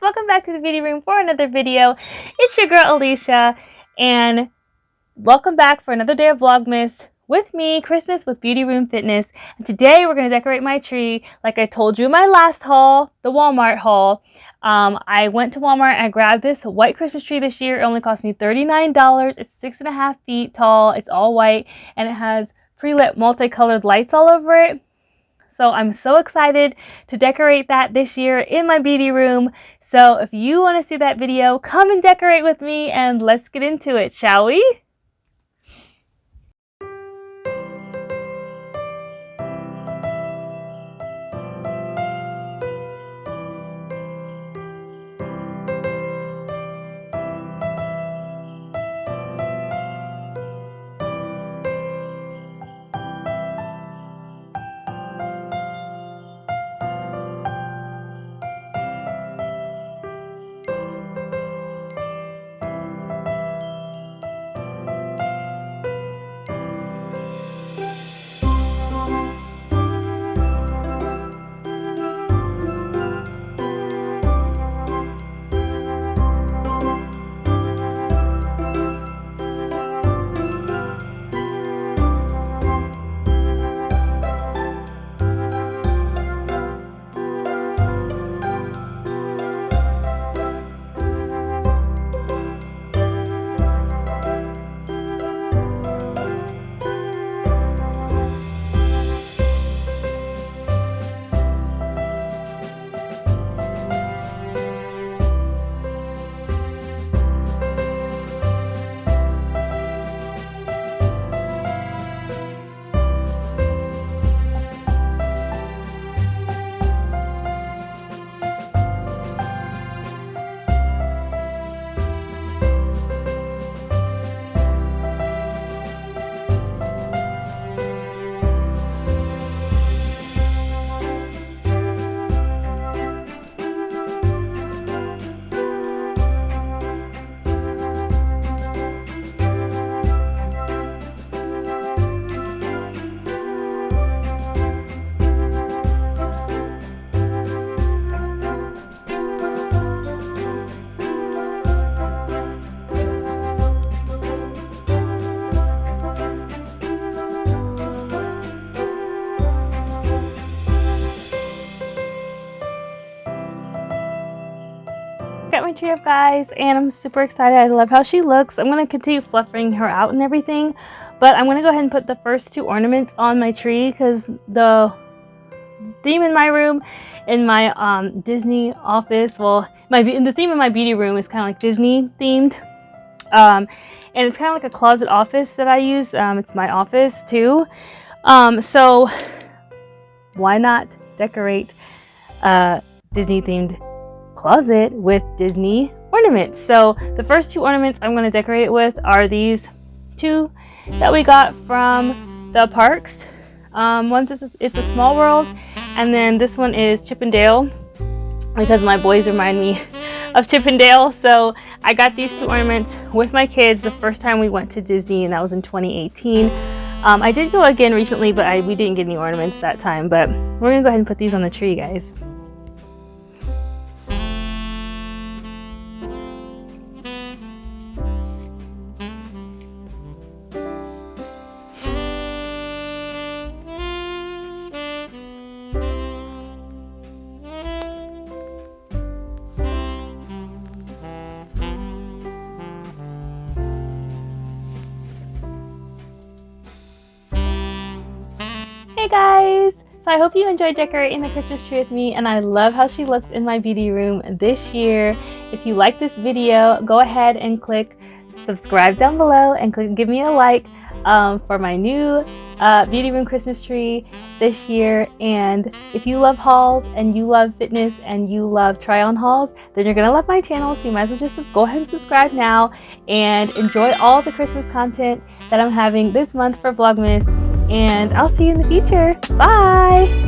welcome back to the beauty room for another video. It's your girl Alicia, and welcome back for another day of vlogmas with me, Christmas with Beautyroom Fitness. And today we're going to decorate my tree like I told you in my last haul, the Walmart haul. I went to Walmart and I grabbed this white Christmas tree this year. It only cost me $39. It's 6.5 feet tall. It's all white and it has pre-lit multicolored lights all over it. So I'm so excited to decorate that this year in my beauty room. So if you want to see that video, come and decorate with me and let's get into it, shall we? Got my tree up, guys, and I'm super excited. I love how she looks. I'm going to continue fluffing her out and everything, but I'm going to go ahead and put the first two ornaments on my tree because the theme in my room, in my Disney office, the theme in my beauty room is kind of like Disney themed, and it's kind of like a closet office that I use. It's my office too, so why not decorate Disney themed closet with Disney ornaments? So the first two ornaments I'm going to decorate it with are these two that we got from the parks. One's it's a Small World, and then this one is Chip 'n Dale because my boys remind me of Chip 'n Dale. So I got these two ornaments with my kids the first time we went to Disney, and that was in 2018. I did go again recently, but we didn't get any ornaments that time. But we're gonna go ahead and put these on the tree, guys. Hey guys! So I hope you enjoyed decorating the Christmas tree with me, and I love how she looks in my beauty room this year. If you like this video, go ahead and click subscribe down below and give me a like for my new beauty room Christmas tree this year. And if you love hauls and you love fitness and you love try on hauls, then you're gonna love my channel, so you might as well just go ahead and subscribe now and enjoy all the Christmas content that I'm having this month for Vlogmas. And I'll see you in the future. Bye!